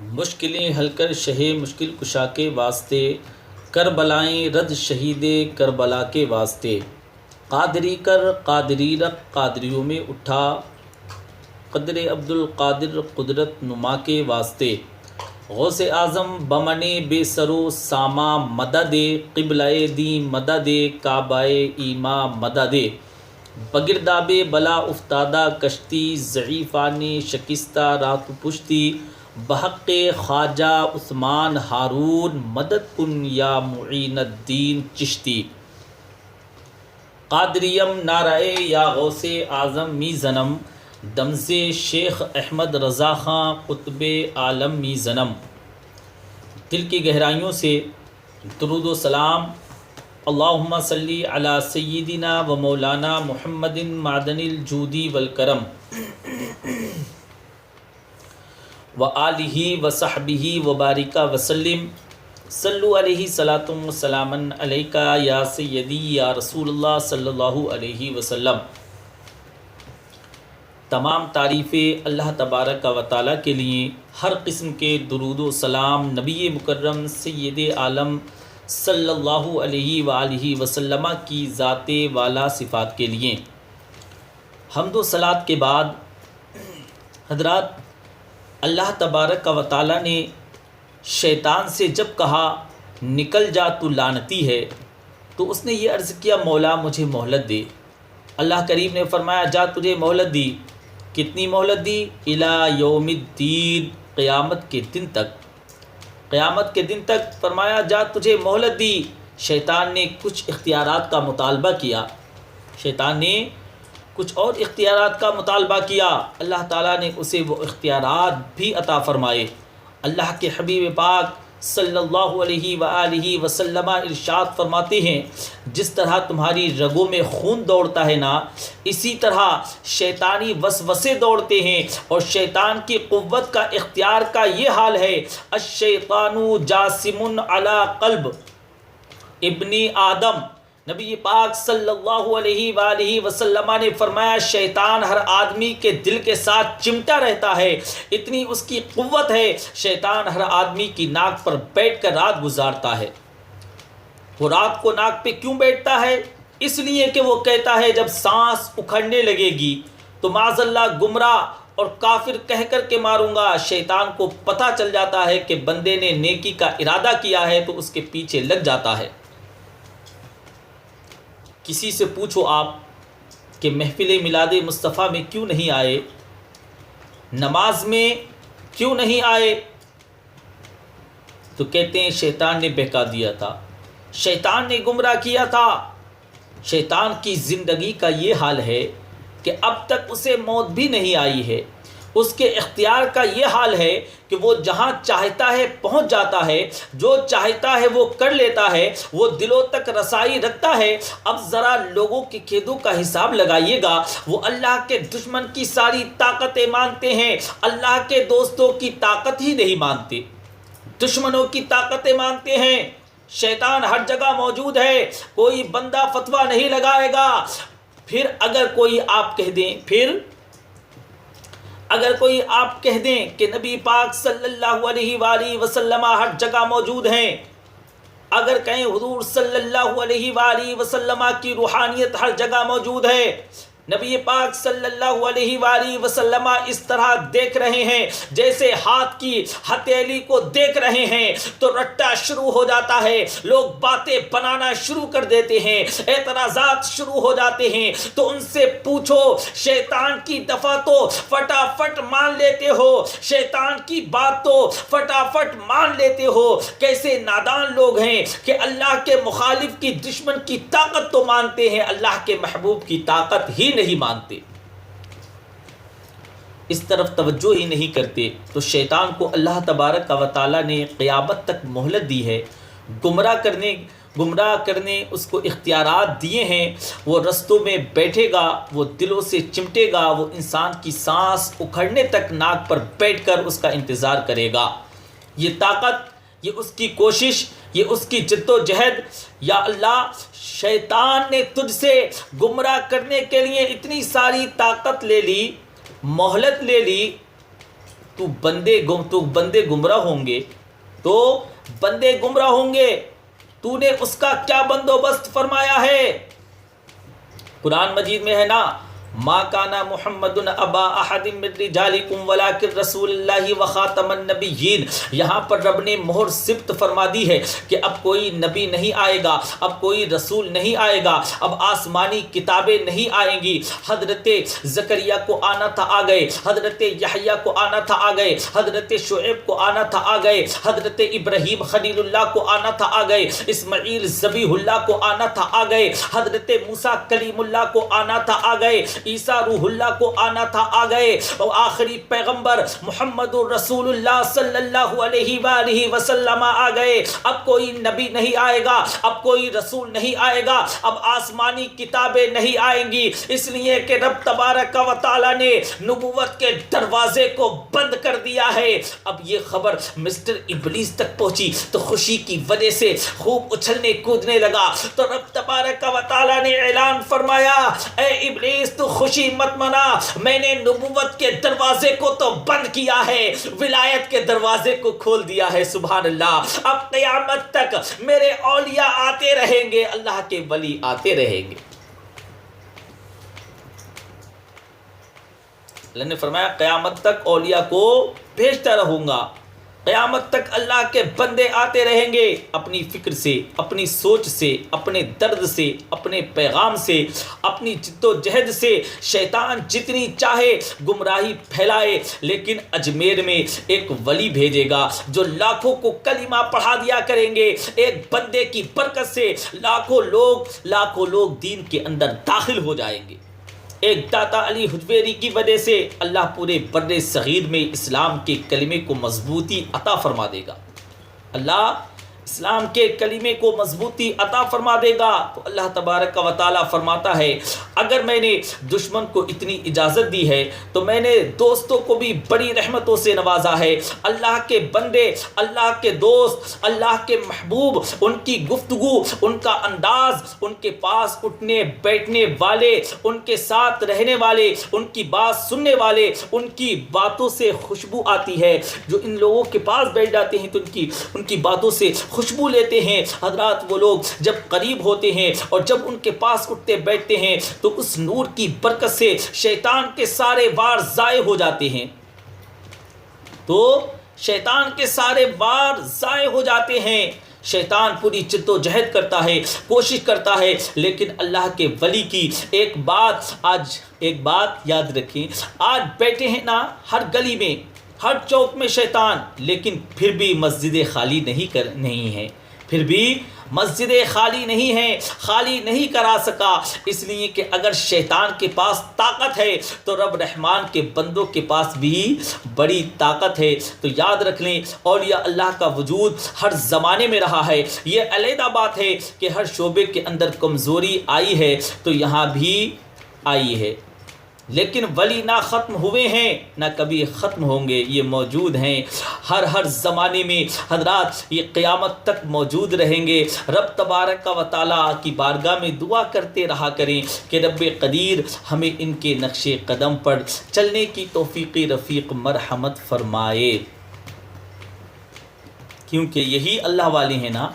مشکلیں حل کر شہ مشکل کشا کے واسطے، کربلائیں رد شہید کربلا کے واسطے، قادری کر قادری رکھ قادریوں میں اٹھا، قدر عبد القادر قدرت نما کے واسطے، غوث اعظم بمن بے سرو ساما مدد، قبلہ دین مدد، کعبہ ایما مدد، بگرداب بلا افتادہ کشتی، ضعیفان شکستہ رات پشتی، بحق خواجہ عثمان ہارون مدد کن یا معین الدین چشتی، قادریم نعرہ یا غوث اعظم می زنم، دمز شیخ احمد رضا خاں قطب عالم می زنم۔ دل کی گہرائیوں سے درود و سلام۔ اللہم صلی علی سیدنا و مولانا محمد معدن الجود والکرم و آلہ و صحبہ و بارک وسلم، صلو علیہ صلاۃ و سلام علیکہ یا سیدی یا رسول اللہ صلی اللہ علیہ وسلم۔ تمام تعریفیں اللہ تبارک و تعالیٰ کے لیے، ہر قسم کے درود و سلام نبی مکرم سید عالم صلی اللہ علیہ وآلہ وسلم کی ذات والا صفات کے لیے۔ حمد و صلات کے بعد حضرات، اللہ تبارک و تعالیٰ نے شیطان سے جب کہا نکل جا تو لعنتی ہے، تو اس نے یہ عرض کیا مولا مجھے مہلت دے۔ اللہ کریم نے فرمایا جا تجھے مہلت دی۔ کتنی مہلت دی؟ الی یوم الدین، قیامت کے دن تک، قیامت کے دن تک فرمایا جا تجھے مہلت دی۔ شیطان نے کچھ اختیارات کا مطالبہ کیا، شیطان نے کچھ اور اختیارات کا مطالبہ کیا، اللہ تعالیٰ نے اسے وہ اختیارات بھی عطا فرمائے۔ اللہ کے حبیب پاک صلی اللہ علیہ وآلہ وسلم ارشاد فرماتے ہیں جس طرح تمہاری رگوں میں خون دوڑتا ہے نا، اسی طرح شیطانی وسوسے دوڑتے ہیں، اور شیطان کی قوت کا اختیار کا یہ حال ہے، الشیطان جاسم علی قلب ابن آدم۔ نبی پاک صلی اللہ علیہ وآلہ وسلم نے فرمایا شیطان ہر آدمی کے دل کے ساتھ چمٹا رہتا ہے، اتنی اس کی قوت ہے۔ شیطان ہر آدمی کی ناک پر بیٹھ کر رات گزارتا ہے۔ وہ رات کو ناک پہ کیوں بیٹھتا ہے؟ اس لیے کہ وہ کہتا ہے جب سانس اکھڑنے لگے گی تو معاذ اللہ گمراہ اور کافر کہہ کر کے ماروں گا۔ شیطان کو پتہ چل جاتا ہے کہ بندے نے نیکی کا ارادہ کیا ہے تو اس کے پیچھے لگ جاتا ہے۔ کسی سے پوچھو آپ کہ محفل میلاد مصطفیٰ میں کیوں نہیں آئے، نماز میں کیوں نہیں آئے، تو کہتے ہیں شیطان نے بہکا دیا تھا، شیطان نے گمراہ کیا تھا۔ شیطان کی زندگی کا یہ حال ہے کہ اب تک اسے موت بھی نہیں آئی ہے۔ اس کے اختیار کا یہ حال ہے کہ وہ جہاں چاہتا ہے پہنچ جاتا ہے، جو چاہتا ہے وہ کر لیتا ہے، وہ دلوں تک رسائی رکھتا ہے۔ اب ذرا لوگوں کے قیدوں کا حساب لگائیے گا، وہ اللہ کے دشمن کی ساری طاقتیں مانتے ہیں، اللہ کے دوستوں کی طاقت ہی نہیں مانتے، دشمنوں کی طاقتیں مانتے ہیں۔ شیطان ہر جگہ موجود ہے، کوئی بندہ فتویٰ نہیں لگائے گا۔ پھر اگر کوئی آپ کہہ دیں کہ نبی پاک صلی اللہ علیہ وآلہ وسلم ہر جگہ موجود ہیں، اگر کہیں حضور صلی اللہ علیہ وآلہ وسلم کی روحانیت ہر جگہ موجود ہے، نبی پاک صلی اللہ علیہ وآلہ وسلم اس طرح دیکھ رہے ہیں جیسے ہاتھ کی ہتھیلی کو دیکھ رہے ہیں، تو رٹا شروع ہو جاتا ہے، لوگ باتیں بنانا شروع کر دیتے ہیں، اعتراضات شروع ہو جاتے ہیں۔ تو ان سے پوچھو شیطان کی دفعہ تو فٹافٹ مان لیتے ہو، شیطان کی بات تو فٹافٹ مان لیتے ہو، کیسے نادان لوگ ہیں کہ اللہ کے مخالف کی دشمن کی طاقت تو مانتے ہیں، اللہ کے محبوب کی طاقت ہی نہیں مانتے، اس طرف توجہ ہی نہیں کرتے۔ تو شیطان کو اللہ تبارک و تعالیٰ نے قیامت تک مہلت دی ہے، گمراہ کرنے اس کو اختیارات دیے ہیں۔ وہ رستوں میں بیٹھے گا، وہ دلوں سے چمٹے گا، وہ انسان کی سانس اکھڑنے تک ناک پر بیٹھ کر اس کا انتظار کرے گا۔ یہ طاقت، یہ اس کی کوشش، یہ اس کی جد و جہد، یا اللہ شیطان نے تجھ سے گمراہ کرنے کے لیے اتنی ساری طاقت لے لی، مہلت لے لی، تو بندے گمراہ ہوں گے، تو نے اس کا کیا بندوبست فرمایا ہے؟ قرآن مجید میں ہے نا، ما کان محمد ابا احد من رجالکم ولکن رسول اللہ وخاتم النبیین۔ یہاں پر رب نے مہر ثبت فرما دی ہے کہ اب کوئی نبی نہیں آئے گا، اب کوئی رسول نہیں آئے گا، اب آسمانی کتابیں نہیں آئیں گی۔ حضرت زکریا کو آنا تھا آ گئے، حضرت یحییٰ کو آنا تھا آ گئے، حضرت شعیب کو آنا تھا آ گئے، حضرت ابراہیم خلیل اللہ کو آنا تھا آ گئے، اسماعیل ذبیح اللہ کو آنا تھا آ گئے، حضرت موسیٰ کلیم اللہ کو آنا تھا آ گئے، عیسیٰ روح اللہ کو آنا تھا آ گئے، اور آخری پیغمبر محمد رسول اللہ صلی اللہ علیہ وآلہ وسلم آ گئے۔ اب کوئی نبی نہیں آئے گا، اب کوئی رسول نہیں آئے گا، اب آسمانی کتابیں نہیں آئیں گی، اس لیے کہ رب تبارک و تعالیٰ نے نبوت کے دروازے کو بند کر دیا ہے۔ اب یہ خبر مسٹر ابلیس تک پہنچی تو خوشی کی وجہ سے خوب اچھلنے کودنے لگا، تو رب تبارک و تعالیٰ نے اعلان فرمایا، اے ابلیس تو خوشی مت منا، میں نے نبوت کے دروازے کو تو بند کیا ہے، ولایت کے دروازے کو کھول دیا ہے۔ سبحان اللہ۔ اب قیامت تک میرے اولیاء آتے رہیں گے، اللہ کے ولی آتے رہیں گے۔ اللہ نے فرمایا قیامت تک اولیاء کو بھیجتا رہوں گا، قیامت تک اللہ کے بندے آتے رہیں گے، اپنی فکر سے، اپنی سوچ سے، اپنے درد سے، اپنے پیغام سے، اپنی جد و جہد سے۔ شیطان جتنی چاہے گمراہی پھیلائے، لیکن اجمیر میں ایک ولی بھیجے گا جو لاکھوں کو کلمہ پڑھا دیا کریں گے۔ ایک بندے کی برکت سے لاکھوں لوگ دین کے اندر داخل ہو جائیں گے۔ ایک داتا علی حجویری کی وجہ سے اللہ پورے بر صغیر میں اسلام کے کلمے کو مضبوطی عطا فرما دے گا، اللہ اسلام کے کلمے کو مضبوطی عطا فرما دے گا۔ تو اللہ تبارک و تعالیٰ فرماتا ہے، اگر میں نے دشمن کو اتنی اجازت دی ہے تو میں نے دوستوں کو بھی بڑی رحمتوں سے نوازا ہے۔ اللہ کے بندے، اللہ کے دوست، اللہ کے محبوب، ان کی گفتگو، ان کا انداز، ان کے پاس اٹھنے بیٹھنے والے، ان کے ساتھ رہنے والے، ان کی بات سننے والے، ان کی باتوں سے خوشبو آتی ہے۔ جو ان لوگوں کے پاس بیٹھ جاتے ہیں تو ان کی باتوں سے خوشبو لیتے ہیں۔ حضرات وہ لوگ جب قریب ہوتے ہیں اور جب ان کے پاس اٹھتے بیٹھتے ہیں تو اس نور کی برکت سے شیطان کے سارے وار ضائع ہو جاتے ہیں، ہو جاتے ہیں۔ شیطان پوری جد و جہد کرتا ہے، کوشش کرتا ہے، لیکن اللہ کے ولی کی ایک بات یاد رکھیں، آج بیٹھے ہیں نا ہر گلی میں، ہر چوک میں شیطان، لیکن پھر بھی مسجد خالی نہیں ہے، پھر بھی مسجد خالی نہیں ہے، خالی نہیں کرا سکا، اس لیے کہ اگر شیطان کے پاس طاقت ہے تو رب رحمان کے بندوں کے پاس بھی بڑی طاقت ہے۔ تو یاد رکھ لیں، اولیاء اللہ کا وجود ہر زمانے میں رہا ہے۔ یہ علیحدہ بات ہے کہ ہر شعبے کے اندر کمزوری آئی ہے تو یہاں بھی آئی ہے، لیکن ولی نہ ختم ہوئے ہیں نہ کبھی ختم ہوں گے، یہ موجود ہیں ہر زمانے میں۔ حضرات یہ قیامت تک موجود رہیں گے۔ رب تبارک و تعالیٰ کی بارگاہ میں دعا کرتے رہا کریں کہ رب قدیر ہمیں ان کے نقش قدم پر چلنے کی توفیق رفیق مرحمت فرمائے، کیونکہ یہی اللہ والے ہیں نا،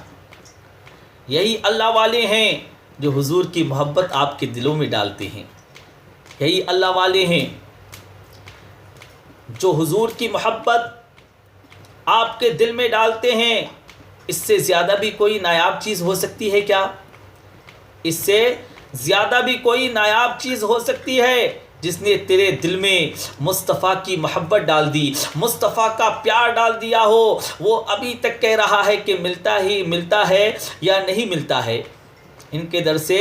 یہی اللہ والے ہیں جو حضور کی محبت آپ کے دلوں میں ڈالتے ہیں، یہی اللہ والے ہیں جو حضور کی محبت آپ کے دل میں ڈالتے ہیں۔ اس سے زیادہ بھی کوئی نایاب چیز ہو سکتی ہے کیا؟ اس سے زیادہ بھی کوئی نایاب چیز ہو سکتی ہے؟ جس نے تیرے دل میں مصطفیٰ کی محبت ڈال دی، مصطفیٰ کا پیار ڈال دیا ہو، وہ ابھی تک کہہ رہا ہے کہ ملتا ہے یا نہیں ملتا ہے، ان کے در سے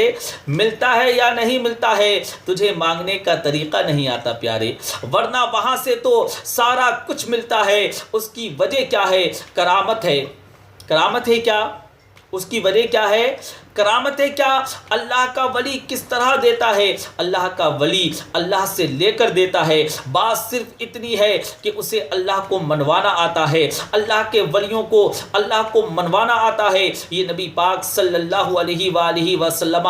ملتا ہے یا نہیں ملتا ہے، تجھے مانگنے کا طریقہ نہیں آتا پیارے، ورنہ وہاں سے تو سارا کچھ ملتا ہے۔ اس کی وجہ کیا ہے؟ کرامت ہے۔ کرامت ہے کیا؟ اس کی وجہ کیا ہے؟ کرامتیں کیا؟ اللہ کا ولی کس طرح دیتا ہے؟ اللہ کا ولی اللہ سے لے کر دیتا ہے. بات صرف اتنی ہے کہ اسے اللہ کو منوانا آتا ہے، اللہ کے ولیوں کو اللہ کو منوانا آتا ہے. یہ نبی پاک صلی اللہ علیہ وآلہ وسلم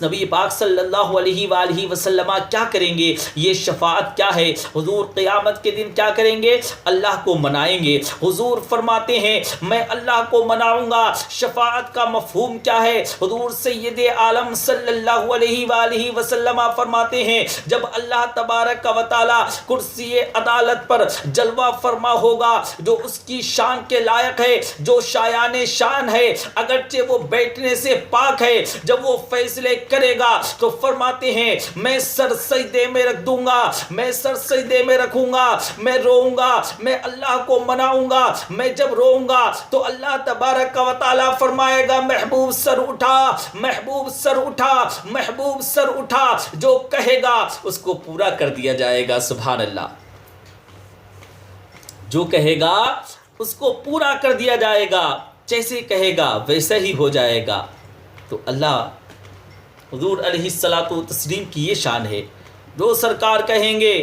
نبی پاک صلی اللہ علیہ وآلہ وسلم کیا کریں گے؟ یہ شفاعت کیا ہے؟ حضور قیامت کے دن کیا کریں گے؟ اللہ کو منائیں گے. حضور فرماتے ہیں میں اللہ کو مناؤں گا. شفاعت کا مفہوم کیا ہے؟ حضور سید عالم صلی اللہ علیہ وآلہ وسلم فرماتے ہیں جب اللہ تبارک و تعالی کرسی عدالت پر جلوہ فرما ہوگا، جو اس کی شان کے لائق ہے، جو شایان شان ہے، اگرچہ وہ بیٹھنے سے پاک ہے، جب وہ فیصلے کرے گا تو فرماتے ہیں میں سر سجدے میں رکھ دوں گا، میں سر سجدے میں رکھوں گا، میں روؤں گا، میں اللہ کو مناؤں گا. میں جب روؤں گا تو اللہ تبارک و تعالی فرمائے گا محبوب سر اٹھا، محبوب سر اٹھا، محبوب سر اٹھا. جو کہے گا اس کو پورا کر دیا جائے گا. سبحان اللہ. جو کہے گا اس کو پورا کر دیا جائے گا، جیسے کہے گا ویسا ہی ہو جائے گا. تو اللہ حضور علیہ الصلاۃ والتسلیم کی یہ شان ہے، جو سرکار کہیں گے،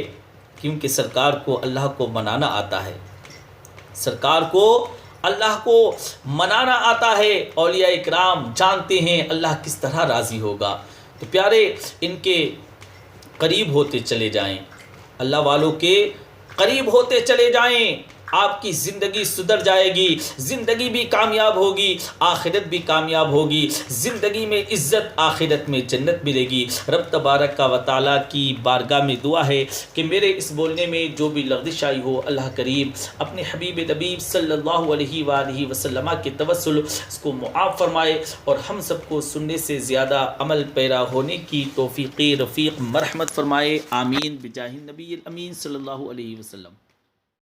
کیونکہ سرکار کو اللہ کو منانا آتا ہے، سرکار کو اللہ کو منانا آتا ہے. اولیاء اکرام جانتے ہیں اللہ کس طرح راضی ہوگا. تو پیارے ان کے قریب ہوتے چلے جائیں، اللہ والوں کے قریب ہوتے چلے جائیں، آپ کی زندگی سدھر جائے گی، زندگی بھی کامیاب ہوگی، آخرت بھی کامیاب ہوگی، زندگی میں عزت، آخرت میں جنت ملے گی. رب تبارک و تعالیٰ کی بارگاہ میں دعا ہے کہ میرے اس بولنے میں جو بھی لغزش آئی ہو، اللہ کریم اپنے حبیب نبی صلی اللہ علیہ وآلہ وسلم کے توسل اس کو معاف فرمائے اور ہم سب کو سننے سے زیادہ عمل پیرا ہونے کی توفیق رفیق مرحمت فرمائے. آمین بجاہ النبی الامین صلی اللہ علیہ وسلم.